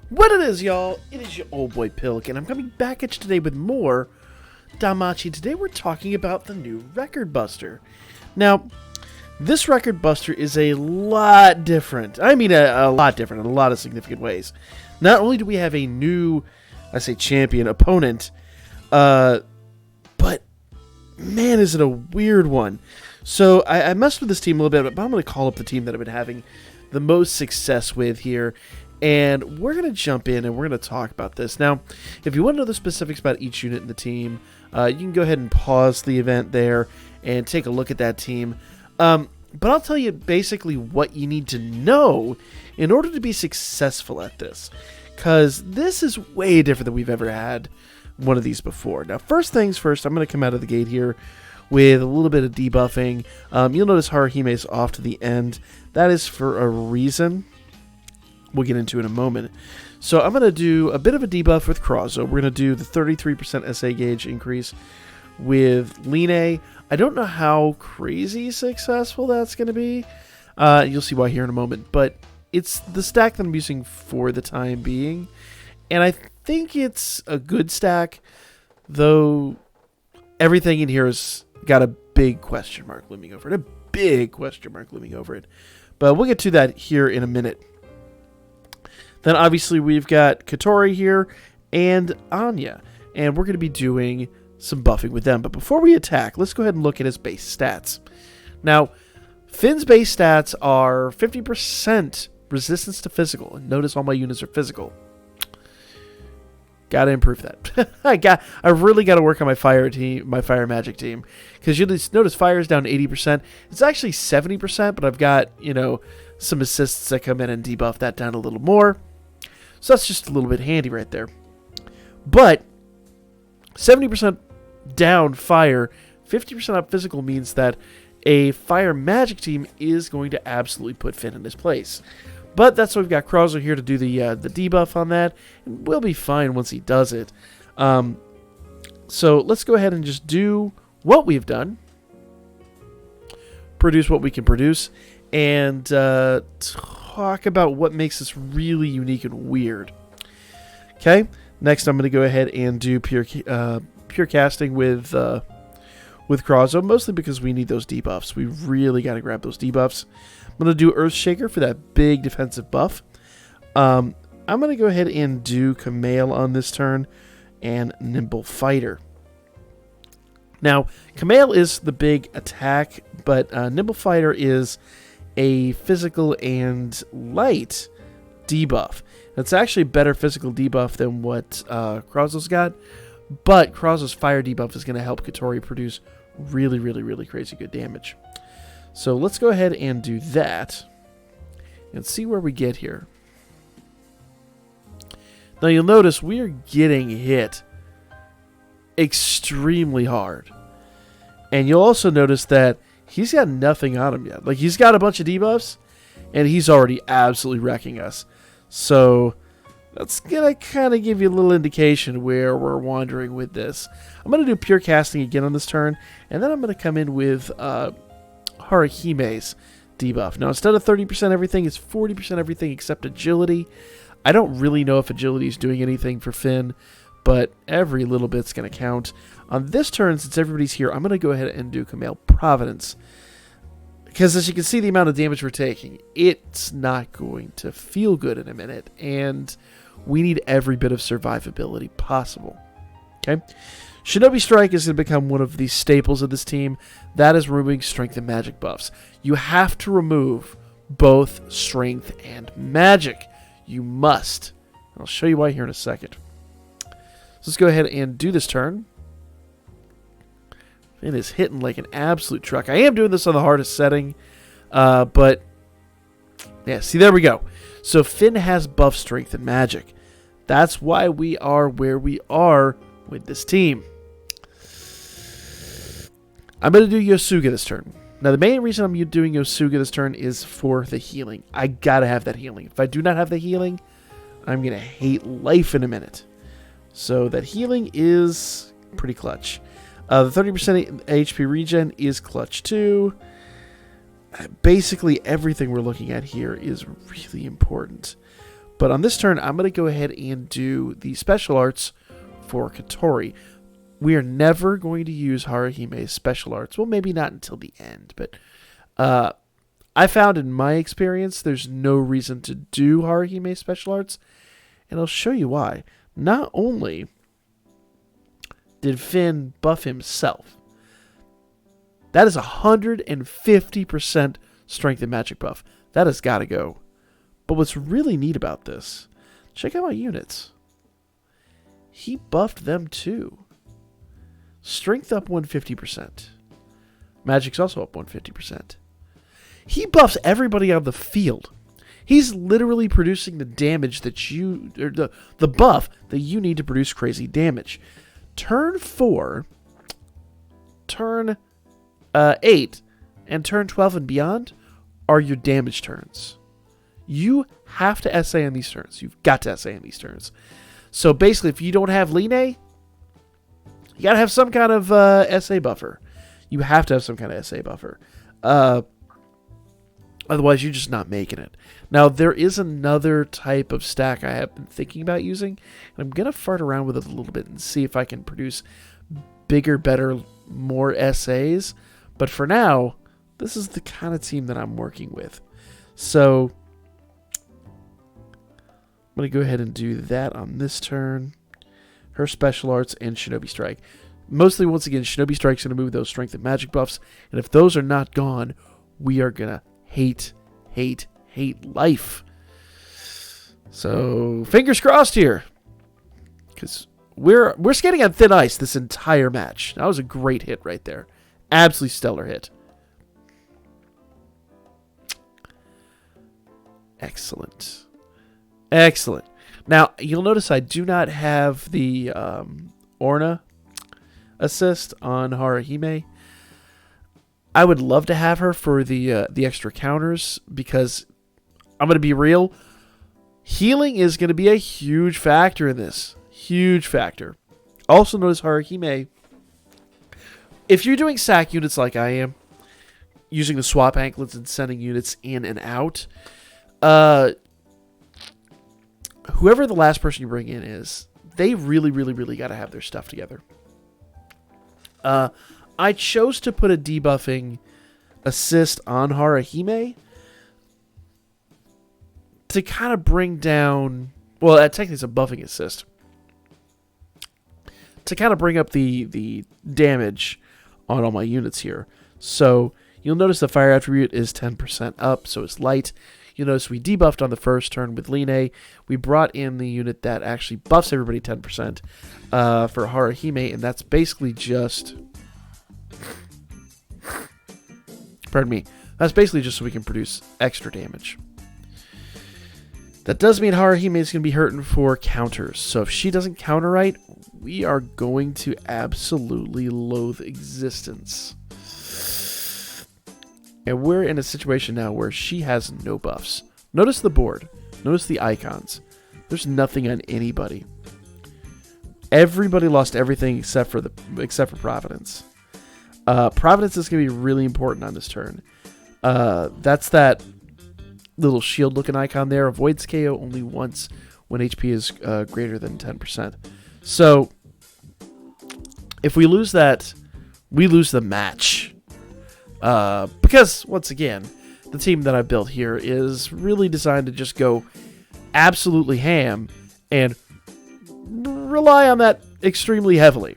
What it is, y'all? It is your old boy Pilk, and I'm coming back at you today with more Danmachi. Today we're talking about the new Record Buster. Now, this Record Buster is a lot different. I mean, a lot different in a lot of significant ways. Not only do we have a new, I say champion, opponent, but man, is it a weird one. So I messed with this team a little bit, but I'm going to call up the team that I've been having the most success with here. And we're going to jump in and we're going to talk about this. Now, if you want to know the specifics about each unit in the team, you can go ahead and pause the event there and take a look at that team. But I'll tell you basically what you need to know in order to be successful at this. Because this is way different than we've ever had one of these before. Now, first things first, I'm going to come out of the gate here with a little bit of debuffing. You'll notice Haruhime's off to the end. That is for a reason we'll get into in a moment. So I'm going to do a bit of a debuff with Krauzo. We're going to do the 33% SA gauge increase with Line. I don't know how crazy successful that's going to be. You'll see why here in a moment. But it's the stack that I'm using for the time being. And I think it's a good stack, though everything in here has got a big question mark looming over it. A big question mark looming over it. But we'll get to that here in a minute. Then obviously we've got Katori here and Anya, and we're going to be doing some buffing with them. But before we attack, let's go ahead and look at his base stats. Now, Finn's base stats are 50% resistance to physical, and notice all my units are physical. Gotta improve that. I really got to work on my fire team, my fire magic team, because you notice fire is down 80%. It's actually 70%, but I've got some assists that come in and debuff that down a little more. So that's just a little bit handy right there. But 70% down fire, 50% up physical means that a fire magic team is going to absolutely put Finn in his place. But that's why we've got Krauzo here to do the debuff on that. And we'll be fine once he does it. So let's go ahead and just do what we've done. Produce what we can produce. And talk about what makes this really unique and weird. Okay, next I'm going to go ahead and do pure casting with Krauzo, mostly because we need those debuffs. We really got to grab those debuffs. I'm going to do Earthshaker for that big defensive buff. I'm going to go ahead and do Kamale on this turn and Nimble Fighter. Now, Kamale is the big attack, but Nimble Fighter is a physical and light debuff. It's actually a better physical debuff than what Krauzo's got, but Krauzo's fire debuff is going to help Katori produce really, really, really crazy good damage. So let's go ahead and do that and see where we get here. Now you'll notice we are getting hit extremely hard. And you'll also notice that he's got nothing on him yet. Like, he's got a bunch of debuffs, and he's already absolutely wrecking us. So that's going to kind of give you a little indication where we're wandering with this. I'm going to do pure casting again on this turn, and then I'm going to come in with Haruhime's debuff. Now, instead of 30% everything, it's 40% everything except agility. I don't really know if agility is doing anything for Finn, but every little bit's going to count. On this turn, since everybody's here, I'm going to go ahead and do Kamale Providence. Because as you can see the amount of damage we're taking, it's not going to feel good in a minute. And we need every bit of survivability possible. Okay? Shinobi Strike is going to become one of the staples of this team. That is removing strength and magic buffs. You have to remove both strength and magic. You must. I'll show you why here in a second. So let's go ahead and do this turn. It is hitting like an absolute truck. I am doing this on the hardest setting, but yeah, see, there we go. So Finn has buff strength and magic. That's why we are where we are with this team. I'm going to do Yosuga this turn. Now, the main reason I'm doing Yosuga this turn is for the healing. I got to have that healing. If I do not have the healing, I'm going to hate life in a minute. So that healing is pretty clutch. The 30% HP regen is clutch too. Basically, everything we're looking at here is really important. But on this turn, I'm going to go ahead and do the special arts for Katori. We are never going to use Haruhime's special arts. Well, maybe not until the end, but I found in my experience there's no reason to do Haruhime's special arts, and I'll show you why. Not only did Finn buff himself, that is 150% strength and magic buff. That has got to go. But what's really neat about this, check out my units. He buffed them too. Strength up 150%. Magic's also up 150%. He buffs everybody on the field. He's literally producing the damage that you, or the buff that you need to produce crazy damage. Turn 4, turn 8, and turn 12 and beyond are your damage turns. You have to SA on these turns. You've got to SA on these turns. So basically, if you don't have Line, you got to have some kind of SA buffer. You have to have some kind of SA buffer. Otherwise, you're just not making it. Now, there is another type of stack I have been thinking about using, and I'm going to fart around with it a little bit and see if I can produce bigger, better, more SAs. But for now, this is the kind of team that I'm working with. So I'm going to go ahead and do that on this turn. Her special arts and Shinobi Strike. Mostly, once again, Shinobi Strike's going to move those strength and magic buffs, and if those are not gone, we are going to hate life. So fingers crossed here, because we're skating on thin ice this entire match. That was a great hit right there. Absolutely stellar hit. Excellent. Now you'll notice I do not have the Orna assist on Haruhime. I would love to have her for the extra counters, because I'm going to be real. Healing is going to be a huge factor in this. Huge factor. Also notice Haruhime, if you're doing sack units like I am, using the swap anklets and sending units in and out, whoever the last person you bring in is, they really got to have their stuff together. I chose to put a debuffing assist on Haruhime to kind of bring down, well, technically it's a buffing assist, to kind of bring up the damage on all my units here. So you'll notice the fire attribute is 10% up, so it's light. You'll notice we debuffed on the first turn with Line. We brought in the unit that actually buffs everybody 10% for Haruhime, and that's basically just... Pardon me. That's basically just so we can produce extra damage. That does mean Haruhime is going to be hurting for counters. So if she doesn't counter right, we are going to absolutely loathe existence. And we're in a situation now where she has no buffs. Notice the board. Notice the icons. There's nothing on anybody. Everybody lost everything except for Providence. Providence is going to be really important on this turn. That's that little shield-looking icon there. Avoids KO only once when HP is greater than 10%. So, if we lose that, we lose the match. Because, once again, the team that I built here is really designed to just go absolutely ham and rely on that extremely heavily.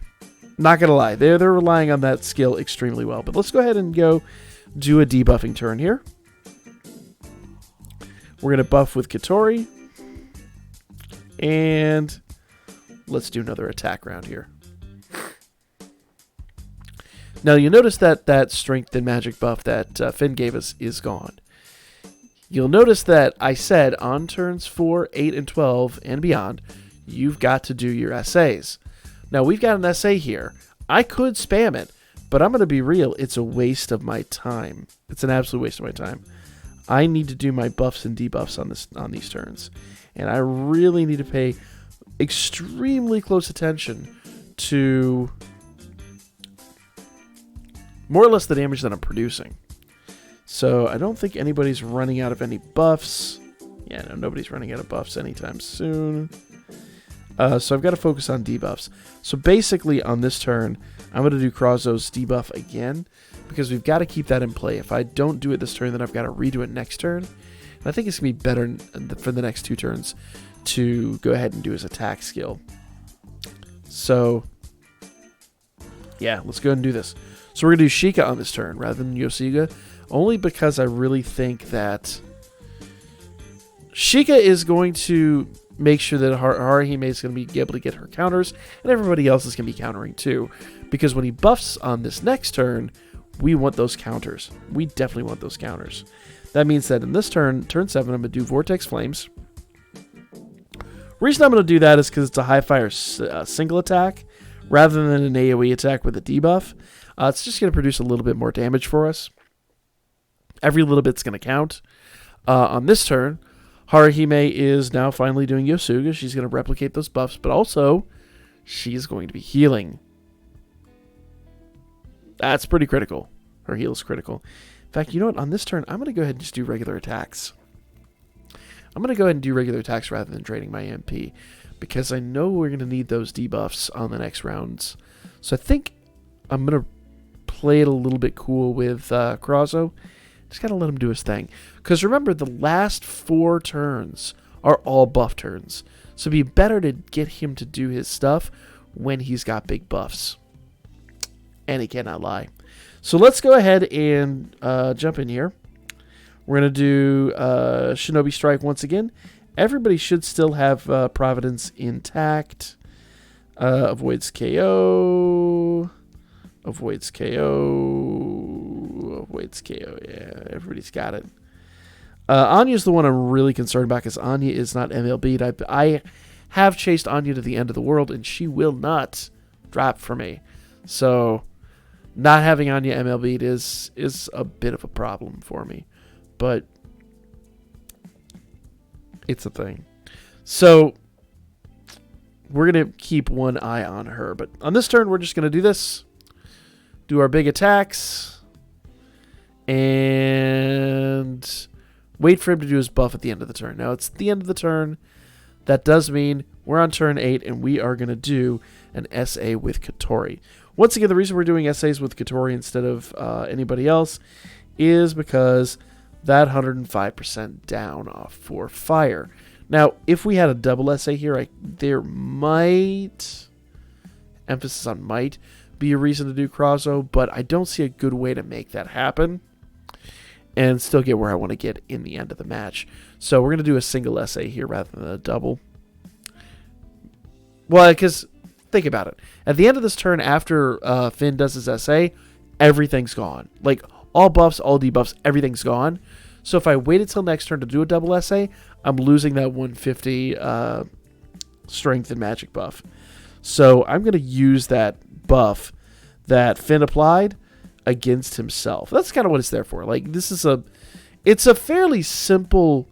Not going to lie, they're relying on that skill extremely well. But let's go ahead and go do a debuffing turn here. We're going to buff with Katori. And let's do another attack round here. Now, you'll notice that that strength and magic buff that Finn gave us is gone. You'll notice that I said on turns 4, 8, and 12 and beyond, you've got to do your essays. Now, we've got an essay here. I could spam it, but I'm going to be real. It's a waste of my time. It's an absolute waste of my time. I need to do my buffs and debuffs on these turns. And I really need to pay extremely close attention to more or less the damage that I'm producing. So I don't think anybody's running out of any buffs. Yeah, no, nobody's running out of buffs anytime soon. So I've got to focus on debuffs. So basically on this turn, I'm going to do Crozzo's debuff again because we've got to keep that in play. If I don't do it this turn, then I've got to redo it next turn. And I think it's going to be better for the next 2 turns to go ahead and do his attack skill. So, yeah, let's go ahead and do this. So we're going to do Sheikah on this turn rather than Yosuga, only because I really think that Sheikah is going to make sure that Haruhime is going to be able to get her counters, and everybody else is going to be countering too. Because when he buffs on this next turn, we want those counters. We definitely want those counters. That means that in this turn, turn 7, I'm going to do Vortex Flames. Reason I'm going to do that is because it's a high fire single attack rather than an AoE attack with a debuff. It's just going to produce a little bit more damage for us. Every little bit's going to count. On this turn, Haruhime is now finally doing Yosuga. She's going to replicate those buffs, but also she's going to be healing. That's pretty critical. Her heal is critical. In fact, you know what? On this turn, I'm going to go ahead and just do regular attacks. I'm going to go ahead and do regular attacks rather than draining my MP because I know we're going to need those debuffs on the next rounds. So I think I'm going to play it a little bit cool with Crozzo. Just got to let him do his thing. Because remember, the last 4 turns are all buff turns. So it'd be better to get him to do his stuff when he's got big buffs. And he cannot lie. So let's go ahead and jump in here. We're going to do Shinobi Strike once again. Everybody should still have Providence intact. Avoids KO. Avoids KO. Avoids KO. Yeah, everybody's got it. Anya's the one I'm really concerned about because Anya is not MLB'd. I have chased Anya to the end of the world, and she will not drop for me. So not having Anya MLB'd is a bit of a problem for me. But it's a thing. So we're going to keep one eye on her. But on this turn, we're just going to do this. Do our big attacks. And wait for him to do his buff at the end of the turn. Now, it's the end of the turn. That does mean we're on turn 8, and we are going to do an SA with Katori. Once again, the reason we're doing SAs with Katori instead of anybody else is because that 105% down off for fire. Now, if we had a double SA here, there might, emphasis on might, be a reason to do Crozzo, but I don't see a good way to make that happen and still get where I want to get in the end of the match. So we're going to do a single SA here rather than a double. Well, because think about it. At the end of this turn, after Finn does his SA, everything's gone. Like, all buffs, all debuffs, everything's gone. So if I waited till next turn to do a double SA, I'm losing that 150 strength and magic buff. So I'm going to use that buff that Finn applied against himself. That's kind of what it's there for. Like, it's a fairly simple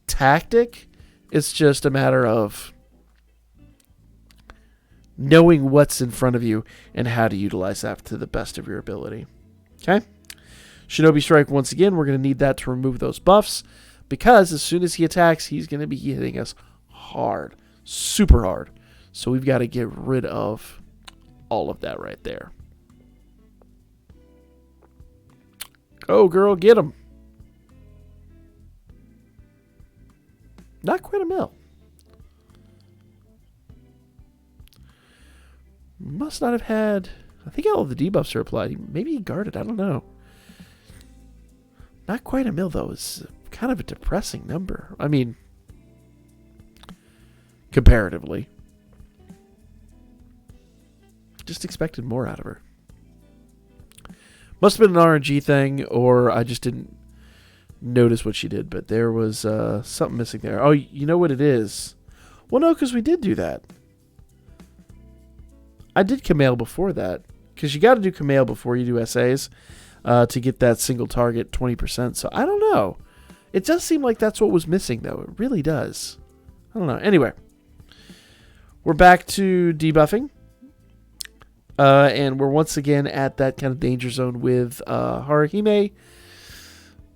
tactic. It's just a matter of knowing what's in front of you and how to utilize that to the best of your ability. Okay? Shinobi Strike once again. We're going to need that to remove those buffs because as soon as he attacks, he's going to be hitting us hard. Super hard. So we've got to get rid of all of that right there. Go, girl, get him. Not quite a mil. Must not have had... I think all of the debuffs are applied. Maybe he guarded. I don't know. Not quite a mil, though. It's kind of a depressing number. I mean, comparatively. Just expected more out of her. Must have been an RNG thing, or I just didn't notice what she did, but there was something missing there. Oh, you know what it is? Well, no, because we did do that. I did Kamale before that, because you got to do Kamale before you do SAs to get that single target 20%. So I don't know. It does seem like that's what was missing, though. It really does. I don't know. Anyway, we're back to debuffing. And we're once again at that kind of danger zone with Haruhime.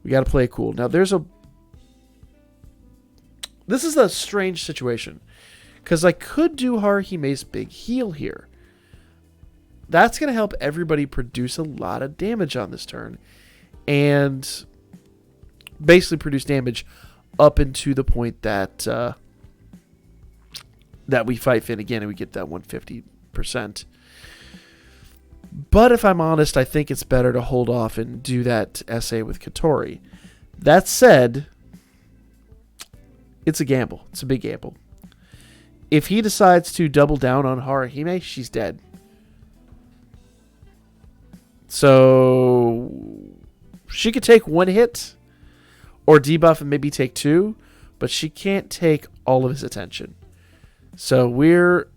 We got to play it cool. Now, there's a This is a strange situation. Because I could do Haruhime's big heal here. That's going to help everybody produce a lot of damage on this turn. And basically produce damage up into the point that that we fight Finn again and we get that 150%. But if I'm honest, I think it's better to hold off and do that SA with Katori. That said, it's a gamble. It's a big gamble. If he decides to double down on Haruhime, she's dead. So she could take one hit or debuff and maybe take two, but she can't take all of his attention. So we're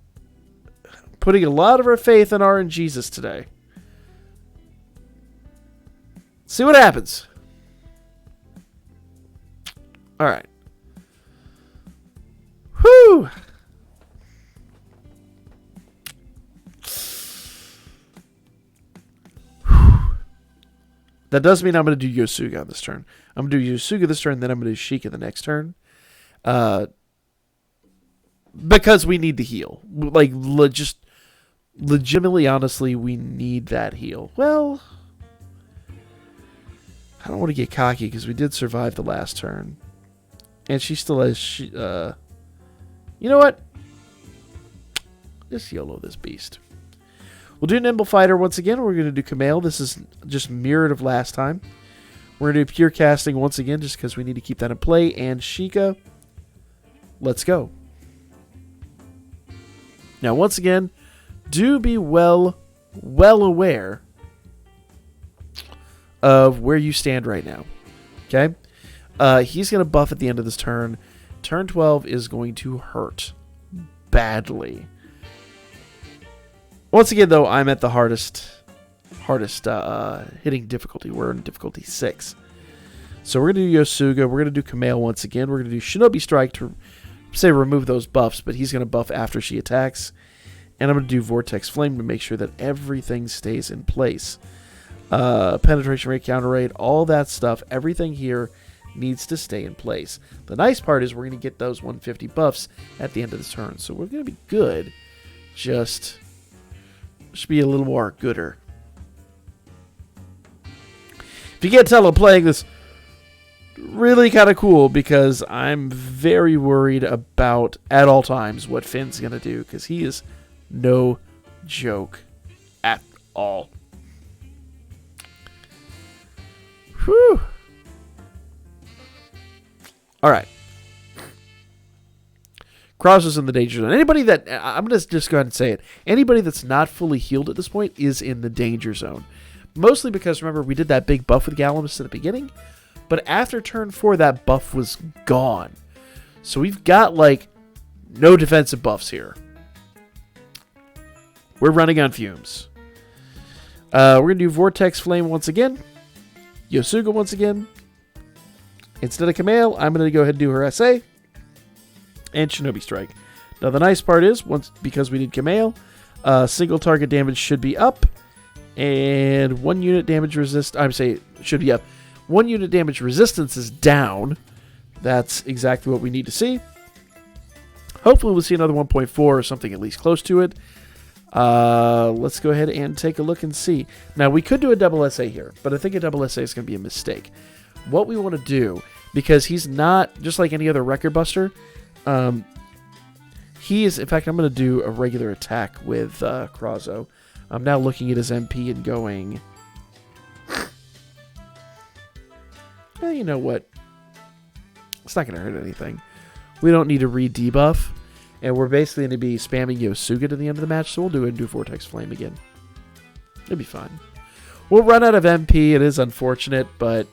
putting a lot of our faith in RNGesus today. See what happens. All right. Whew. That does mean I'm going to do Yosuga on this turn. I'm going to do Yosuga this turn, then I'm going to do Sheikah the next turn. Because we need the heal. Like, just legitimately, honestly, we need that heal. Well, I don't want to get cocky because we did survive the last turn. And she still has... you know what? Just YOLO this beast. We'll do Nimble Fighter once again. We're going to do Kumail. This is just mirrored of last time. We're going to do Pure Casting once again just because we need to keep that in play. And Sheikah, let's go. Now, once again, do be well aware of where you stand right now. Okay? He's going to buff at the end of this turn. Turn 12 is going to hurt badly. Once again, though, I'm at the hardest hitting difficulty. We're in difficulty 6. So we're going to do Yosuga. We're going to do Kumail once again. We're going to do Shinobi Strike to, say, remove those buffs, but he's going to buff after she attacks. And I'm going to do Vortex Flame to make sure that everything stays in place. Penetration rate, counter rate, all that stuff, everything here needs to stay in place. The nice part is we're going to get those 150 buffs at the end of this turn. So we're going to be good. Just... should be a little more gooder. If you can't tell, I'm playing this really kind of cool because I'm very worried about, at all times, what Finn's going to do because he is no joke at all. Whew. All right. Cross is in the danger zone. Anybody that, I'm going to just go ahead and say it, anybody that's not fully healed at this point is in the danger zone. Mostly because, remember, we did that big buff with Galamus at the beginning, but after turn 4, that buff was gone. So we've got, like, no defensive buffs here. We're running on fumes. We're going to do Vortex Flame once again. Yosuga once again. Instead of Kumail, I'm going to go ahead and do her SA. And Shinobi Strike. Now the nice part is, because we did Kumail, single target damage should be up, and 1 unit damage should be up. 1 unit damage resistance is down. That's exactly what we need to see. Hopefully we'll see another 1.4 or something at least close to it. Let's go ahead and take a look and see. Now we could do a double SA here, but I think a double SA is going to be a mistake. What we want to do, because he's not just like any other record buster. He is, in fact, I'm going to do a regular attack with Krazo. I'm now looking at his MP and going, you know what? It's not going to hurt anything. We don't need to re-debuff, and we're basically going to be spamming Yosuga to the end of the match, so we'll do it and do Vortex Flame again. It'll be fine. We'll run out of MP. It is unfortunate, but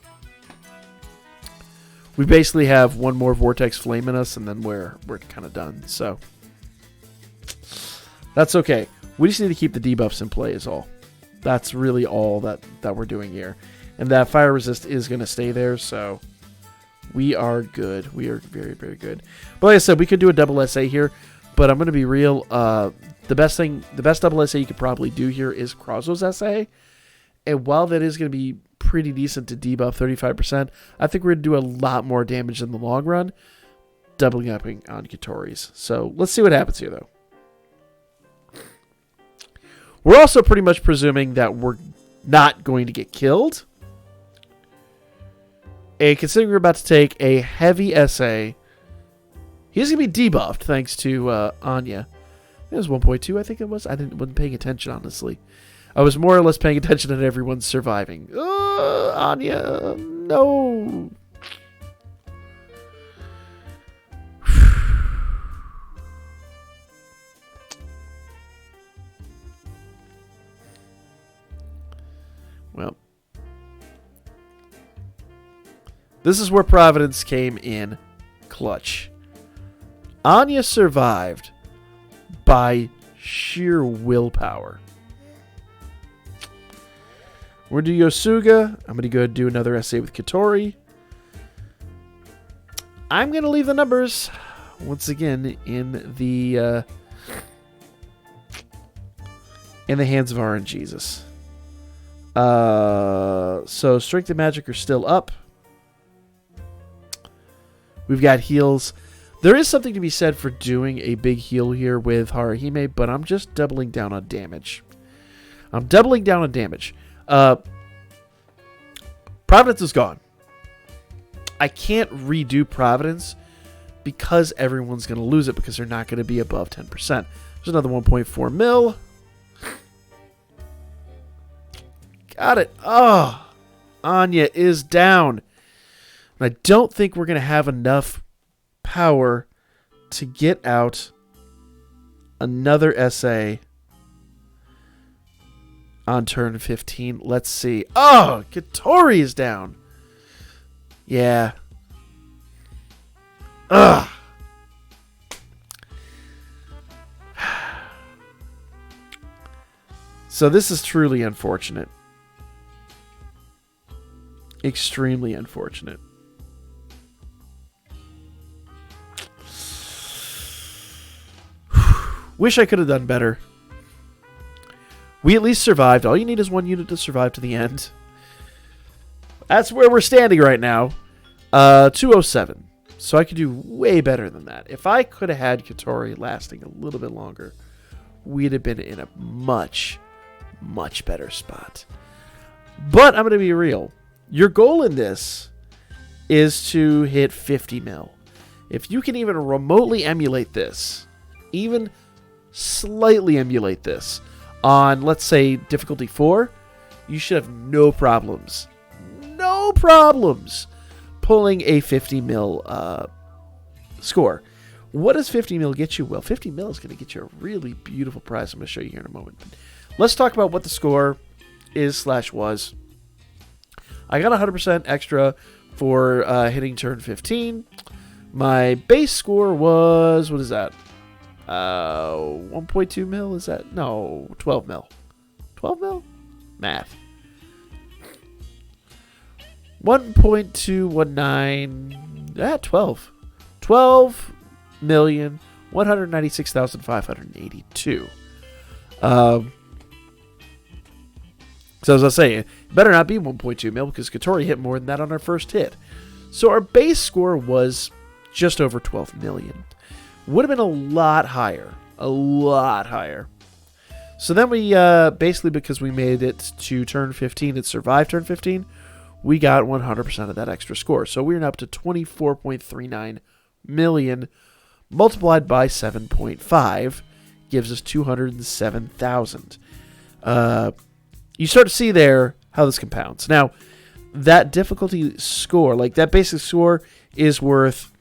we basically have one more Vortex Flame in us, and then we're kind of done. So that's okay. We just need to keep the debuffs in play is all. That's really all that we're doing here. And that Fire Resist is going to stay there, so we are good. We are very, very good. But like I said, we could do a double SA here, but I'm going to be real. The best double SA you could probably do here is Krazo's SA. And while that is going to be pretty decent to debuff 35%, I think we're going to do a lot more damage in the long run. doubling up on Kitori's. So let's see what happens here, though. We're also pretty much presuming that we're not going to get killed. And considering we're about to take a heavy essay, he's going to be debuffed thanks to Anya. It was 1.2, I think it was. I wasn't paying attention, honestly. I was more or less paying attention that everyone's surviving. Anya, no. Well, this is where Providence came in clutch. Anya survived by sheer willpower. We're going to do Yosuga. I'm going to go do another essay with Kitori. I'm going to leave the numbers once again in the hands of RNGesus. So Strength and Magic are still up. We've got heals. There is something to be said for doing a big heal here with Haruhime, but I'm just doubling down on damage. Providence is gone. I can't redo Providence because everyone's going to lose it because they're not going to be above 10%. There's another 1.4 mil. Got it. Oh, Anya is down. And I don't think we're going to have enough power to get out another essay on turn 15. Let's see. Oh, Kitori is down. Yeah. Ugh. So this is truly unfortunate. Extremely unfortunate. Wish I could have done better. We at least survived. All you need is one unit to survive to the end. That's where we're standing right now. 207. So I could do way better than that. If I could have had Kitori lasting a little bit longer, we'd have been in a much, much better spot. But I'm going to be real. Your goal in this is to hit 50 mil. If you can even remotely emulate this, even slightly emulate this on, let's say, difficulty 4, you should have no problems pulling a 50 mil score. What does 50 mil get you? Well, 50 mil is going to get you a really beautiful prize. I'm going to show you here in a moment. Let's talk about what the score is/was. I got 100% extra for hitting turn 15. My base score was, what is that? 1.2 mil? Is that? No, 12 mil. 12 mil? Math. 1.219. 12. 12,196,582. So as I was saying, better not be 1.2 mil because Kitori hit more than that on our first hit. So our base score was just over 12 million. Would have been a lot higher. A lot higher. So then we, basically because we made it to turn 15 and survived turn 15, we got 100% of that extra score. So we're up to 24.39 million multiplied by 7.5 gives us 207,000. You start to see there how this compounds. Now, that difficulty score, like that basic score is worth,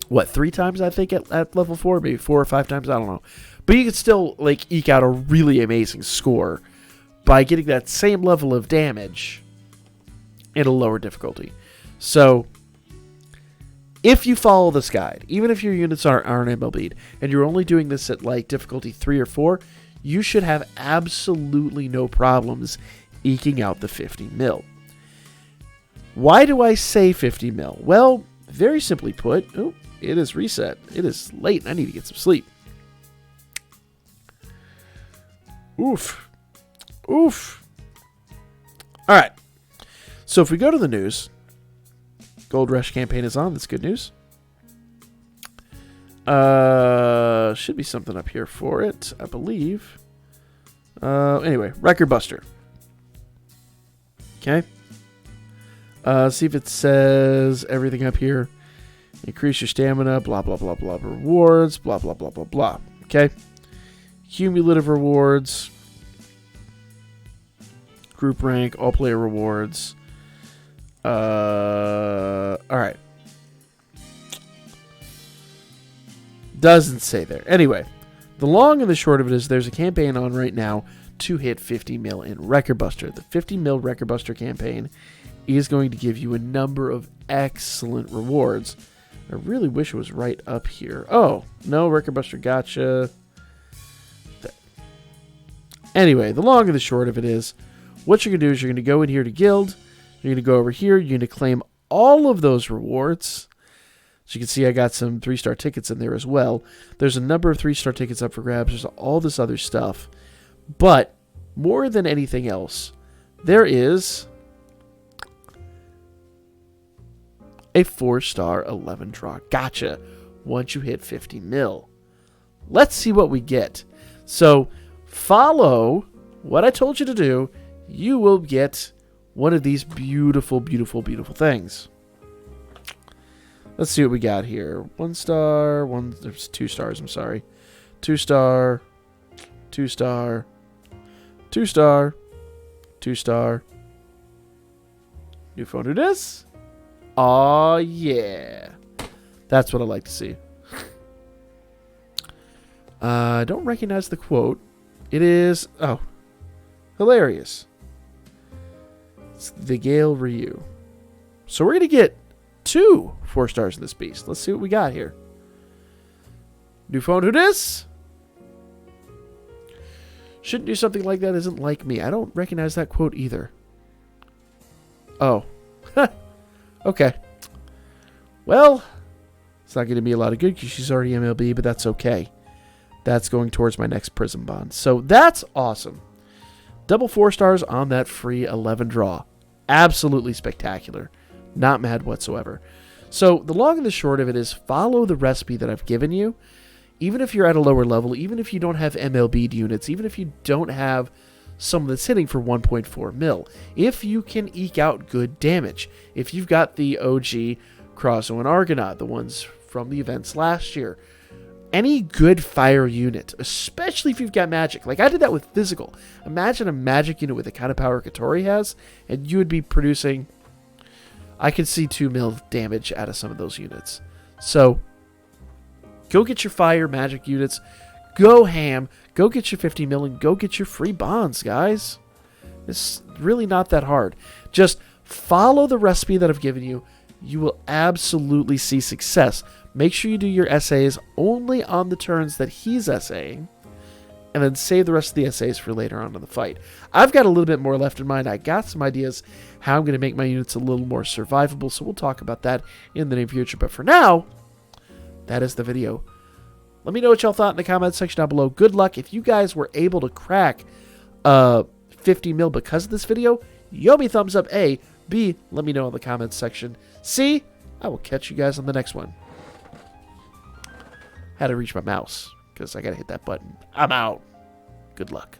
what, 3 times, I think, at level 4? Maybe 4 or 5 times? I don't know. But you could still, like, eke out a really amazing score by getting that same level of damage in a lower difficulty. So, if you follow this guide, even if your units aren't MLB'd, and you're only doing this at, like, difficulty 3 or 4, you should have absolutely no problems eking out the 50 mil. Why do I say 50 mil? Well, very simply put, oh, it is reset. It is late. I need to get some sleep. Oof. Oof. All right. So if we go to the news, Gold Rush campaign is on. That's good news. Should be something up here for it, I believe. Anyway, Record Buster. Okay. See if it says everything up here. Increase your stamina, blah, blah, blah, blah. Rewards, blah, blah, blah, blah, blah. Okay. Cumulative rewards. Group rank, all player rewards. Alright. Doesn't say there. Anyway, the long and the short of it is there's a campaign on right now to hit 50 mil in Record Buster. The 50 mil Record Buster campaign is going to give you a number of excellent rewards. I really wish it was right up here. Oh, no, Record Buster gotcha. Anyway, the long and the short of it is what you're going to do is you're going to go in here to Guild. You're going to go over here. You're going to claim all of those rewards. As you can see, I got some 3-star tickets in there as well. There's a number of 3-star tickets up for grabs. There's all this other stuff. But more than anything else, there is a 4-star 11 draw. Gotcha. Once you hit 50 mil. Let's see what we get. So follow what I told you to do. You will get one of these beautiful, beautiful, beautiful things. Let's see what we got here. 1 star, there's 2 stars, I'm sorry. 2 star, 2 star, 2 star, 2 star. New phone, who dis? Aw, yeah. That's what I like to see. I don't recognize the quote. It is, oh, hilarious. It's the Gale Ryu. So we're going to get 2 4 stars in this beast. Let's see what we got here. New phone, who dis? Shouldn't do something like that isn't like me. I don't recognize that quote either. Oh. Okay. Well, it's not going to be a lot of good because she's already MLB, but that's okay. That's going towards my next Prism Bond. So that's awesome. Double 4 stars on that free 11 draw. Absolutely spectacular. Not mad whatsoever. So the long and the short of it is follow the recipe that I've given you. Even if you're at a lower level, even if you don't have MLB units, even if you don't have someone that's hitting for 1.4 mil, if you can eke out good damage, if you've got the OG Crosso and Argonaut, the ones from the events last year, any good fire unit, especially if you've got magic, like I did that with physical. Imagine a magic unit with the kind of power Katori has, and you would be producing, I could see 2 mil damage out of some of those units. So go get your fire magic units, go ham, go get your 50 mil, and go get your free bonds, guys. It's really not that hard. Just follow the recipe that I've given you. You will absolutely see success. Make sure you do your essays only on the turns that he's essaying, and then save the rest of the essays for later on in the fight. I've got a little bit more left in mind. I got some ideas how I'm going to make my units a little more survivable, so we'll talk about that in the near future. But for now, that is the video. Let me know what y'all thought in the comments section down below. Good luck. If you guys were able to crack 50 mil because of this video, yo me thumbs up A. B, let me know in the comments section. C, I will catch you guys on the next one. Had to reach my mouse because I got to hit that button. I'm out. Good luck.